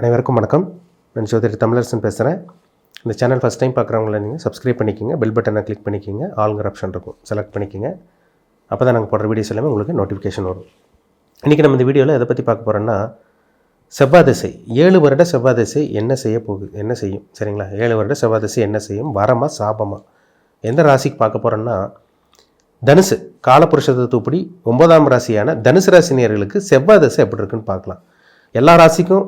அனைவருக்கும் வணக்கம். நான் ஜோதிடர் தமிழரசன் பேசுகிறேன். இந்த சேனல் ஃபஸ்ட் டைம் பார்க்குறவங்கள நீங்கள் சப்ஸ்கிரைப் பண்ணிக்கோங்க, பெல் பட்டனை கிளிக் பண்ணிக்கோங்க, ஆளுங்கிற ஆப்ஷன் இருக்கும் செலக்ட் பண்ணிக்கோங்க. அப்போ தான் நாங்கள் போடுற வீடியோஸ் எல்லாமே உங்களுக்கு நோட்டிஃபிகேஷன் வரும். இன்றைக்கி நம்ம இந்த வீடியோவில் எதை பற்றி பார்க்க போகிறோன்னா, செவ்வாய் திசை 7 வருட செவ்வாய் திசை என்ன செய்யும் சரிங்களா? 7 வருட செவ்வாய் திசை என்ன செய்யும், வரமா சாபமா, எந்த ராசிக்கு பார்க்க போகிறோன்னா தனுசு. காலபுருஷ தத்துவப்படி 9ஆம் ராசியான தனுசு ராசினியர்களுக்கு செவ்வாய் திசை எப்படி இருக்குன்னு பார்க்கலாம். எல்லா ராசிக்கும்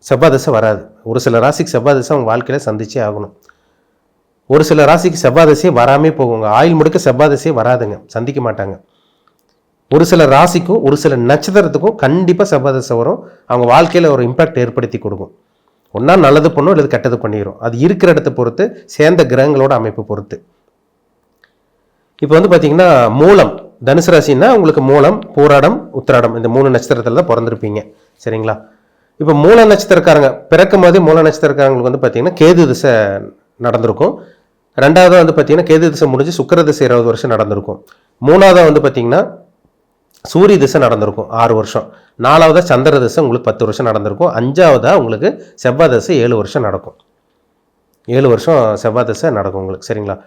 செவ்வாய் திசை வராது. ஒரு சில ராசிக்கு செவ்வாய் திசை அவங்க வாழ்க்கையில் சந்திச்சே ஆகணும். ஒரு சில ராசிக்கு செவ்வாய் திசையே வராமே போகுங்க. ஆயுள் முழுக்க செவ்வாய் திசையே வராதுங்க, சந்திக்க மாட்டாங்க. ஒரு சில ராசிக்கும் ஒரு சில நட்சத்திரத்துக்கும் கண்டிப்பாக செவ்வாய் திசை வரும். அவங்க வாழ்க்கையில் ஒரு இம்பாக்ட் ஏற்படுத்தி கொடுக்கும். ஒன்றா நல்லது பண்ணும் இல்லை கெட்டது பண்ணிடும். அது இருக்கிற இடத்தை பொறுத்து, சேர்ந்த கிரகங்களோட அமைப்பு பொறுத்து. இப்போ பார்த்திங்கன்னா மூலம் தனுசு ராசின்னா உங்களுக்கு மூலம், பூராடம், உத்திராடம் இந்த 3 நட்சத்திரத்தில் தான் பிறந்திருப்பீங்க சரிங்களா? இப்போ மூல நட்சத்திரக்காரங்க பிறக்கும் போதே மூல நட்சத்திரக்காரங்களுக்கு பார்த்திங்கன்னா கேது திசை நடந்திருக்கும். ரெண்டாவதாக பார்த்திங்கன்னா கேது திசை முடிஞ்சு சுக்கிர திசை 20 வருஷம் நடந்திருக்கும். மூணாவதாக பார்த்திங்கன்னா சூரிய திசை நடந்திருக்கும் 6 வருஷம். நாலாவதாக சந்திர திசை உங்களுக்கு 10 வருஷம் நடந்திருக்கும். அஞ்சாவதாக உங்களுக்கு செவ்வாய் திசை 7 வருஷம் நடக்கும். 7 வருஷம் செவ்வாய் திசை நடக்கும் உங்களுக்கு சரிங்களா?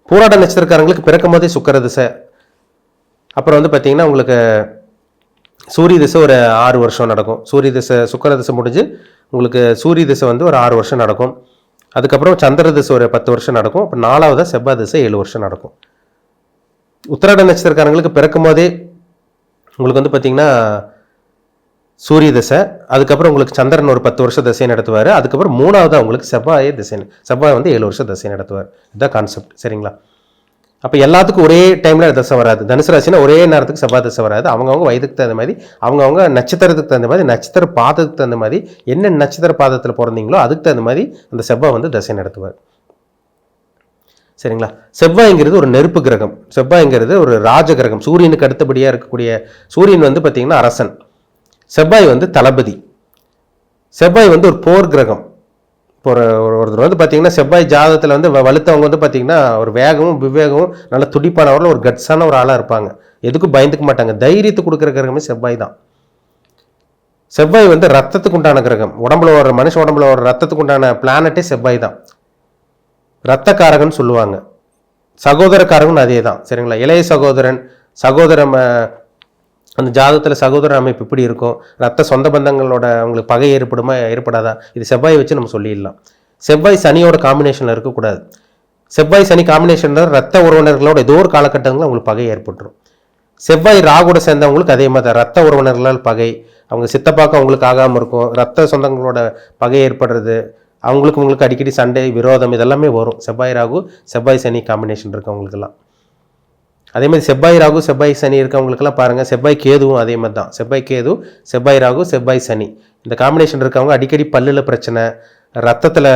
பூராட நட்சத்திரக்காரங்களுக்கு பிறக்கும் போதே சுக்கிர திசை. அப்புறம் பார்த்திங்கன்னா உங்களுக்கு சூரிய திசை ஒரு 6 வருஷம் நடக்கும். சூரிய திசை சுக்கிர திசை முடிஞ்சு உங்களுக்கு சூரிய திசை ஒரு 6 வருஷம் நடக்கும். அதுக்கப்புறம் சந்திர திசை ஒரு 10 வருஷம் நடக்கும். அப்புறம் நாலாவதாக செவ்வாய் திசை 7 வருஷம் நடக்கும். உத்திராட நட்சத்திரக்காரங்களுக்கு பிறக்கும் போதே உங்களுக்கு பார்த்திங்கன்னா சூரிய திசை, அதுக்கப்புறம் உங்களுக்கு சந்திரன் ஒரு 10 வருஷம் திசை நடத்துவார். அதுக்கப்புறம் மூணாவதாக உங்களுக்கு செவ்வாய் 7 வருஷம் திசை நடத்துவார். இதுதான் கான்செப்ட் சரிங்களா? அப்போ எல்லாத்துக்கும் ஒரே டைமில் திசை வராது. தனுசு ராசினா ஒரே நேரத்துக்கு செவ்வாய் திசை வராது. அவங்கவுங்க வயதுக்கு தகுந்த மாதிரி, அவங்கவுங்க நட்சத்திரத்துக்கு தகுந்த மாதிரி, நட்சத்திர பாதத்துக்கு தகுந்த மாதிரி, என்ன நட்சத்திர பாதத்தில் பிறந்தீங்களோ அதுக்கு தகுந்த மாதிரி அந்த செவ்வாய் திசை நடத்துவார் சரிங்களா? செவ்வாய்ங்கிறது ஒரு நெருப்பு கிரகம். செவ்வாய்ங்கிறது ஒரு ராஜ கிரகம். சூரியனுக்கு அடுத்தபடியாக இருக்கக்கூடிய சூரியன் பார்த்திங்கன்னா அரசன். செவ்வாய் தளபதி. செவ்வாய் ஒரு போர் கிரகம். இப்போ ஒருத்தர் பார்த்திங்கன்னா செவ்வாய் ஜாதகத்தில் வலுத்தவங்க பார்த்திங்கன்னா ஒரு வேகமும் விவேகமும் நல்ல துடிப்பானவர்கள், ஒரு கட்ஸான ஒரு ஆளாக இருப்பாங்க. எதுக்கும் பயந்துக்க மாட்டாங்க. தைரியத்தை கொடுக்குற கிரகமே செவ்வாய் தான். செவ்வாய் ரத்தத்துக்கு உண்டான கிரகம். உடம்புல ஒரு மனுஷ உடம்புல ஒரு ரத்தத்துக்கு உண்டான பிளானட்டே செவ்வாய் தான். ரத்தக்காரகன் சொல்லுவாங்க. சகோதரக்காரகன் அதே தான் சரிங்களா? இளைய சகோதரன் அந்த ஜாதகத்தில் சகோதர அமைப்பு இப்படி இருக்கும். ரத்த சொந்த பந்தங்களோட அவங்களுக்கு பகை ஏற்படுமா ஏற்படாதா, இது செவ்வாயை வச்சு நம்ம சொல்லிடலாம். செவ்வாய் சனியோட காம்பினேஷனில் இருக்கக்கூடாது. செவ்வாய் சனி காம்பினேஷன் ரத்த உறவினர்களோட ஏதோ ஒரு காலகட்டங்களில் அவங்களுக்கு பகை ஏற்பட்டுரும். செவ்வாய் ராகுட சேர்ந்தவங்களுக்கு அதே மாதிரி தான். ரத்த உறவினர்களால் பகை, அவங்க சித்தப்பாக்க அவங்களுக்கு ஆகாமல் இருக்கும். ரத்த சொந்தங்களோட பகை ஏற்படுறது, அவங்களுக்கு அடிக்கடி சண்டை விரோதம் இதெல்லாமே வரும். செவ்வாய் ராகு செவ்வாய் சனி காம்பினேஷன் இருக்கவங்களுக்கெல்லாம். அதே மாதிரி செவ்வாய் ராகு செவ்வாய் சனி இருக்கவங்களுக்கெல்லாம் பாருங்கள். செவ்வாய் கேதுவும் அதே மாதிரி தான். செவ்வாய் கேது, செவ்வாய் ராகு, செவ்வாய் சனி இந்த காம்பினேஷன் இருக்கவங்க அடிக்கடி பல்லில் பிரச்சனை, ரத்தத்தில்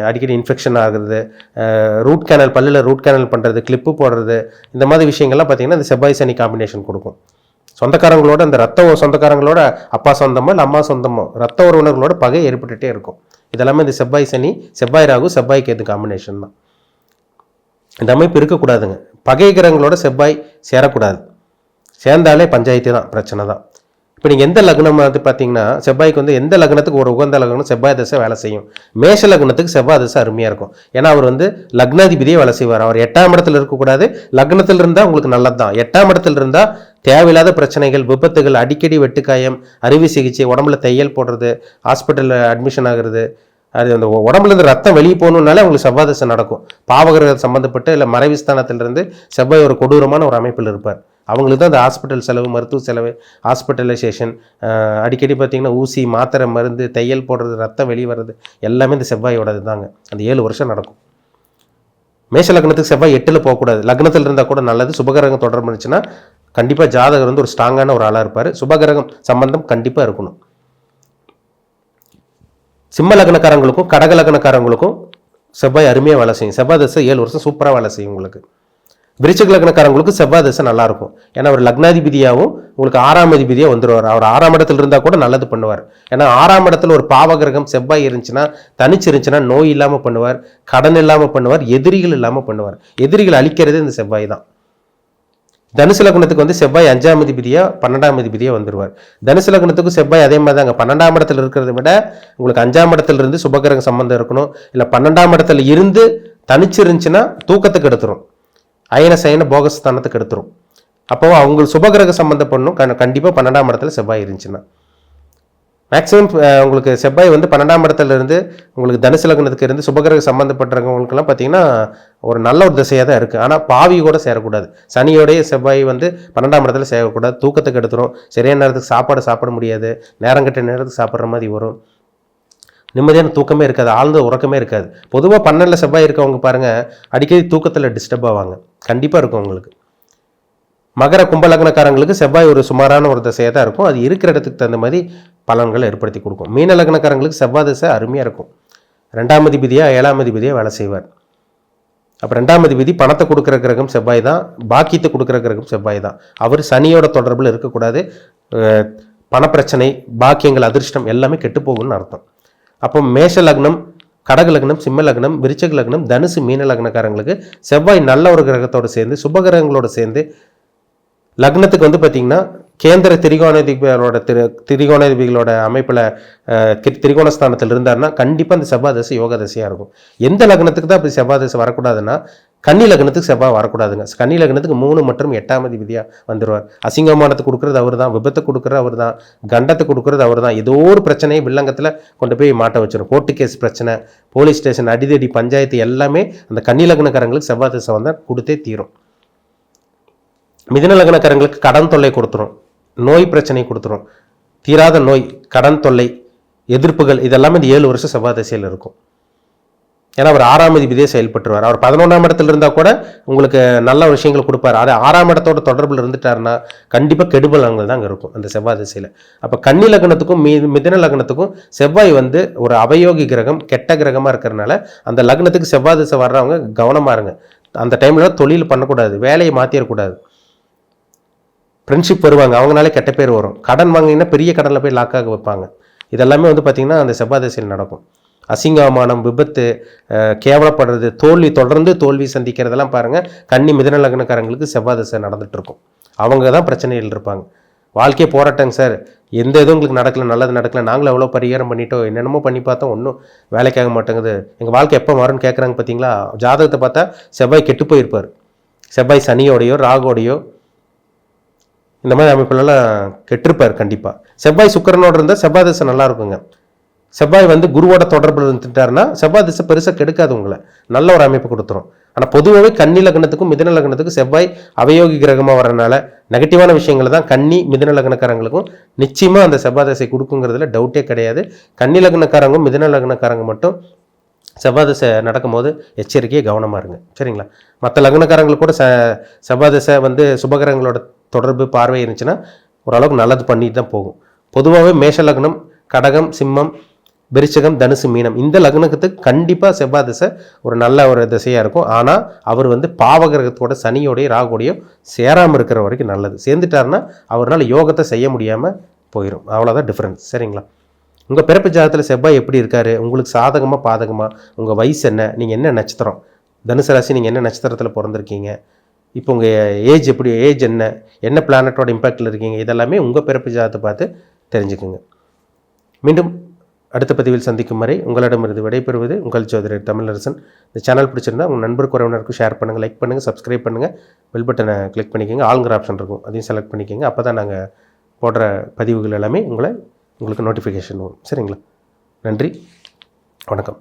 அடிக்கடி இன்ஃபெக்ஷன் ஆகுறது, பல்லில் ரூட் கேனல் பண்ணுறது, கிளிப்பு போடுறது, இந்த மாதிரி விஷயங்கள்லாம் பார்த்திங்கன்னா இந்த செவ்வாய் சனி காம்பினேஷன் கொடுக்கும். சொந்தக்காரங்களோட அந்த சொந்தக்காரங்களோட அப்பா சொந்தமோ இல்லை அம்மா சொந்தமோ ரத்த உறவினர்களோட பகை ஏற்பட்டுகிட்டே இருக்கும். இதெல்லாமே இந்த செவ்வாய் சனி, செவ்வாய் ராகு, செவ்வாய் கேது காம்பினேஷன் தான். இந்த அமைப்பு இருக்கக்கூடாதுங்க. பகை கிரகங்களோட செவ்வாய் சேரக்கூடாது. சேர்ந்தாலே பஞ்சாயத்து தான், பிரச்சனை தான். இப்போ நீங்கள் எந்த லக்னம் பார்த்தீங்கன்னா செவ்வாய்க்கு எந்த லக்னத்துக்கு ஒரு உகந்த லக்னம் செவ்வாய் திசை வேலை செய்யும். மேஷ லக்னத்துக்கு செவ்வாய் திசை அருமையாக இருக்கும். ஏன்னா அவர் லக்னாதிபதியே வேலை செய்வார். அவர் 8ஆம் இடத்துல இருக்கக்கூடாது. லக்னத்தில் இருந்தால் உங்களுக்கு நல்லது தான். 8ஆம் இடத்துல இருந்தால் தேவையில்லாத பிரச்சனைகள், விபத்துகள், அடிக்கடி வெட்டுக்காயம், அறுவை சிகிச்சை, உடம்புல தையல் போடுறது, ஹாஸ்பிட்டலில் அட்மிஷன் ஆகுறது, அது அந்த உடம்புலேருந்து ரத்தம் வெளியே போகணுன்னாலே அவங்களுக்கு செவ்வாய் திசை நடக்கும். பாவகிரக சம்மந்தப்பட்டு இல்லை மறைவிஸ்தானத்திலிருந்து செவ்வாய் ஒரு கொடூரமான ஒரு அமைப்பில் இருப்பார். அவங்களுக்கு தான் அந்த ஹாஸ்பிட்டல் செலவு, மருத்துவ செலவு, ஹாஸ்பிட்டலைசேஷன், அடிக்கடி பார்த்திங்கன்னா ஊசி, மாத்திரை, மருந்து, தையல் போடுறது, ரத்தம் வெளியே வர்றது எல்லாமே இந்த செவ்வாயோடது தாங்க. அந்த 7 வருஷம் நடக்கும். மேஷ லக்னத்துக்கு செவ்வாய் 8ல் போகக்கூடாது. லக்னத்தில் இருந்தால் கூட நல்லது. சுபகிரகம் தொடர்பு இருந்துச்சுன்னா கண்டிப்பாக ஜாதகர் ஒரு ஸ்ட்ராங்கான ஒரு ஆளாக இருப்பார். சுபகிரகம் சம்பந்தம் கண்டிப்பாக இருக்கணும். சிம்ம லக்னக்காரங்களுக்கும் கடக லக்னக்காரங்களுக்கும் செவ்வாய் அருமையாக வேலை செய்யும். செவ்வாய் திசை 7 வருஷம் சூப்பராக வேலை செய்யும் உங்களுக்கு. விருச்சிக லக்னக்காரங்களுக்கு செவ்வாய் திசை நல்லாயிருக்கும். ஏன்னா அவர் லக்னாதிபதியாகவும் உங்களுக்கு 6ஆம் அதிபதியாக வந்துடுவார். அவர் 6ஆம் இடத்துல இருந்தால் கூட நல்லது பண்ணுவார். ஏன்னா 6ஆம் இடத்துல ஒரு பாவகிரகம் செவ்வாய் இருந்துச்சுன்னா, தனிச்சிருந்துச்சுன்னா நோய் இல்லாமல் பண்ணுவார், கடன் இல்லாமல் பண்ணுவார், எதிரிகள் இல்லாமல் பண்ணுவார். எதிரிகள் அழிக்கிறது இந்த செவ்வாய் தான். தனுசு லக்னத்துக்கு வந்து செவ்வாய் 5ஆம் அதிபதியா 12ஆம் அதிபதியா வந்துருவார். தனுசு லக்னத்துக்கு செவ்வாய் அதே மாதிரி தாங்க 12ஆம் இடத்துல இருக்கிறத விட உங்களுக்கு 5ஆம் இடத்துல இருந்து சுபகிரக சம்பந்தம் இருக்கணும். இல்லை 12ஆம் இடத்துல இருந்து தனிச்சு இருந்துச்சுன்னா தூக்கத்துக்கு எடுத்துரும், அயன சயன போகஸ்தானத்துக்கு எடுத்துரும். அப்போ அவங்க சுபகிரக சம்பந்தம் பண்ணும் கண்டிப்பாக 12ஆம் இடத்துல செவ்வாய் இருந்துச்சுன்னா. மேக்ஸிமம் உங்களுக்கு செவ்வாய் வந்து 12ஆம் இடத்துல இருந்து உங்களுக்கு தனுசு லக்னத்துக்கு இருந்து சுபகிரக சம்மந்தப்பட்டவங்களுக்கெல்லாம் பார்த்தீங்கன்னா ஒரு நல்ல ஒரு திசையாக தான் இருக்குது. ஆனால் பாவி கூட சேரக்கூடாது. சனியோடைய செவ்வாய் வந்து 12ஆம் இடத்துல சேரக்கூடாது, தூக்கத்துக்கு எடுத்துரும், சரியான நேரத்துக்கு சாப்பாட முடியாது, நேரம் கட்ட நேரத்துக்கு சாப்பிட்ற மாதிரி வரும், நிம்மதியான தூக்கமே இருக்காது, ஆழ்ந்த உறக்கமே இருக்காது. பொதுவாக 12ல் செவ்வாய் இருக்கவங்க பாருங்கள் அடிக்கடி தூக்கத்தில் டிஸ்டர்ப் ஆவாங்க, கண்டிப்பாக இருக்கும் உங்களுக்கு. மகர கும்பலக்னக்காரங்களுக்கு செவ்வாய் ஒரு சுமாரான ஒரு திசையாக தான் இருக்கும். அது இருக்கிற இடத்துக்கு தகுந்த மாதிரி பலன்களை ஏற்படுத்தி கொடுக்கும். மீன லக்னக்காரங்களுக்கு செவ்வாய் திசை அருமையாக இருக்கும். 2ஆம் அதிபதியாக 7ஆம் அதிபதியாக வேலை செய்வார். அப்போ 2ஆம் அதிபதி பணத்தை கொடுக்குற கிரகம் செவ்வாய் தான், பாக்கியத்தை கொடுக்குற கிரகம் செவ்வாய் தான். அவர் சனியோட தொடர்பில் இருக்கக்கூடாது. பணப்பிரச்சனை, பாக்கியங்கள், அதிர்ஷ்டம் எல்லாமே கெட்டு போகும்னு அர்த்தம். அப்போ மேஷ லக்னம், கடக லக்னம், சிம்ம லக்னம், விருச்சக லக்னம், தனுசு, மீன லக்னக்காரங்களுக்கு செவ்வாய் நல்ல ஒரு கிரகத்தோடு சேர்ந்து சுபகிரகங்களோடு சேர்ந்து லக்னத்துக்கு வந்து பார்த்தீங்கன்னா கேந்திர திரிகோணாதிபதிகளோட அமைப்பில் திரிகோணஸ்தானத்தில் இருந்தார்னா கண்டிப்பாக அந்த செவ்வாய் தசை யோக தசையாக இருக்கும். எந்த லக்னத்துக்கு தான் அப்படி செவ்வாய் தசை வரக்கூடாதுன்னா கன்னி லக்னத்துக்கு செவ்வாய் வரக்கூடாதுங்க. கன்னி லக்னத்துக்கு 3 மற்றும் 8ஆம் அதிபதியாக வந்துடுவார். அசிங்கமானத்தை கொடுக்குறது அவர் தான், விபத்தை கொடுக்குறது அவர் தான், கண்டத்தை கொடுக்குறது அவர் தான். ஏதோ ஒரு பிரச்சனையை வில்லங்கத்தில் கொண்டு போய் மாட்ட வச்சிடும். கோர்ட்டு கேஸ் பிரச்சனை, போலீஸ் ஸ்டேஷன், அடிதடி, பஞ்சாயத்து எல்லாமே அந்த கன்னி லக்னக்காரங்களுக்கு செவ்வாய் தசை வந்தால் கொடுத்தே தீரும். மிதுன லக்னக்காரங்களுக்கு கடன் தொல்லை கொடுத்துரும், நோய் பிரச்சனை கொடுத்துரும், தீராத நோய், கடன் தொல்லை, எதிர்ப்புகள், இதெல்லாமே இந்த 7 வருஷம் செவ்வாய் திசையில் இருக்கும். ஏன்னா அவர் 6ஆம் அதிபதியே செயல்பட்டுருவார். அவர் 11ஆம் இடத்துல இருந்தால் கூட உங்களுக்கு நல்ல விஷயங்கள் கொடுப்பார். அது 6ஆம் இடத்தோட தொடர்பில் இருந்துட்டாருன்னா கண்டிப்பாக கெடுபலங்கள் தான் அங்கே இருக்கும் அந்த செவ்வாய் திசையில். அப்போ கன்னி லக்னத்துக்கும் மிதுன லக்னத்துக்கும் செவ்வாய் வந்து ஒரு அவயோகி கிரகம், கெட்ட கிரகமாக இருக்கிறதுனால அந்த லக்னத்துக்கு செவ்வாய் திசை வர்றவங்க கவனமாக இருங்க. அந்த டைமில் தொழில் பண்ணக்கூடாது, வேலையை மாற்றிடக்கூடாது. ஃப்ரெண்ட்ஷிப் வருவாங்க, அவங்களாலே கெட்ட பேர் வரும். கடன் வாங்கினா பெரிய கடனில் போய் லாக்காக வைப்பாங்க. இதெல்லாமே வந்து பார்த்திங்கன்னா அந்த செவ்வாய் திசையில் நடக்கும். அசிங்கமானம், விபத்து, கேவலப்படுறது, தொடர்ந்து தோல்வி சந்திக்கிறதெல்லாம் பாருங்கள் கன்னி மிதுன லக்னக்காரங்களுக்கு செவ்வாய் திசை நடந்துகிட்டு இருக்கும். அவங்க தான் பிரச்சனைகள் இருப்பாங்க. வாழ்க்கையே போராட்டங்க சார், எந்த இதுவும் உங்களுக்கு நடக்கல, நல்லது நடக்கல, நாங்களும் எவ்வளோ பரிகாரம் பண்ணிட்டோம், என்னென்னமோ பண்ணி பார்த்தோம், ஒன்றும் வேலைக்காக மாட்டேங்குது, எங்கள் வாழ்க்கை எப்போ மாறும்னு கேட்குறாங்க. பார்த்தீங்களா, ஜாதகத்தை பார்த்தா செவ்வாய் கெட்டு போயிருப்பார். செவ்வாய் சனியோடையோ ராகோடையோ இந்த மாதிரி அமைப்புலலாம் கெட்டிருப்பார் கண்டிப்பாக. செவ்வாய் சுக்கிரனோடு இருந்தால் செவ்வாய் திசை நல்லா இருக்குங்க. செவ்வாய் வந்து குருவோட தொடர்பில் இருந்துட்டாருன்னா செவ்வாய் திசை பெருசாக கெடுக்காது, உங்களை நல்ல ஒரு அமைப்பு கொடுத்துரும். ஆனால் பொதுவாகவே கன்னி லக்னத்துக்கும் மிதுன லக்னத்துக்கும் செவ்வாய் அவயோகி கிரகமாக வரனால நெகட்டிவான விஷயங்களை தான் கன்னி மிதுன லக்னக்காரங்களுக்கும் நிச்சயமாக அந்த செவ்வாய் திசை கொடுக்குங்கிறதுல டவுட்டே கிடையாது. கன்னி லக்னக்காரங்க மிதுன லக்னக்காரங்க மட்டும் செவ்வாய் திசை நடக்கும்போது எச்சரிக்கையே கவனமாக இருங்க, சரிங்களா. மற்ற லக்னக்காரங்களுக்கு கூட செவ்வாய் திசை வந்து சுபகிரகங்களோட தொடர்பு பார்வை இருந்துச்சுன்னா ஓரளவுக்கு நல்லது பண்ணிட்டு தான் போகும். பொதுவாகவே மேஷ லக்னம், கடகம், சிம்மம், விருச்சிகம், தனுசு, மீனம் இந்த லக்னத்துக்கு கண்டிப்பாக செவ்வாய் திசை ஒரு நல்ல ஒரு திசையாக இருக்கும். ஆனால் அவர் வந்து பாவகிரகத்தோட சனியோடைய ராகுடைய சேராமல் இருக்கிற வரைக்கும் நல்லது. சேர்ந்துட்டாருன்னா அவரால் யோகத்தை செய்ய முடியாமல் போயிடும். அவ்வளோதான் டிஃப்ரென்ஸ், சரிங்களா. உங்கள் பிறப்பு ஜாதகத்தில் செவ்வாய் எப்படி இருக்காரு, உங்களுக்கு சாதகமாக பாதகமாக, உங்கள் வயசு என்ன, நீங்கள் என்ன நட்சத்திரம், தனுசு ராசி நீங்கள் என்ன நட்சத்திரத்தில் பிறந்திருக்கீங்க, இப்போ உங்கள் ஏஜ் எப்படி, ஏஜ் என்ன பிளானட்டோட இம்பேக்டில் இருக்கீங்க, இதெல்லாமே உங்கள் பிறப்பு ஜாதகத்தை பார்த்து தெரிஞ்சுக்குங்க. மீண்டும் அடுத்த பதிவில் சந்திக்கும் வரை உங்களிடமிருந்து விடைபெறுவது உங்கள் ஜோதிடர் தமிழரசன். இந்த சேனல் பிடிச்சிருந்தா உங்கள் நண்பர் உறவினருக்கும் ஷேர் பண்ணுங்கள், லைக் பண்ணுங்கள், சப்ஸ்கிரைப் பண்ணுங்கள், பெல் பட்டனை கிளிக் பண்ணிக்கோங்க, ஆளுங்கிற ஆப்ஷன் இருக்கும் அதையும் செலக்ட் பண்ணிக்கோங்க. அப்போ தான் நாங்கள் போடுற பதிவுகள் எல்லாமே உங்களுக்கு நோட்டிஃபிகேஷன் வரும், சரிங்களா. நன்றி, வணக்கம்.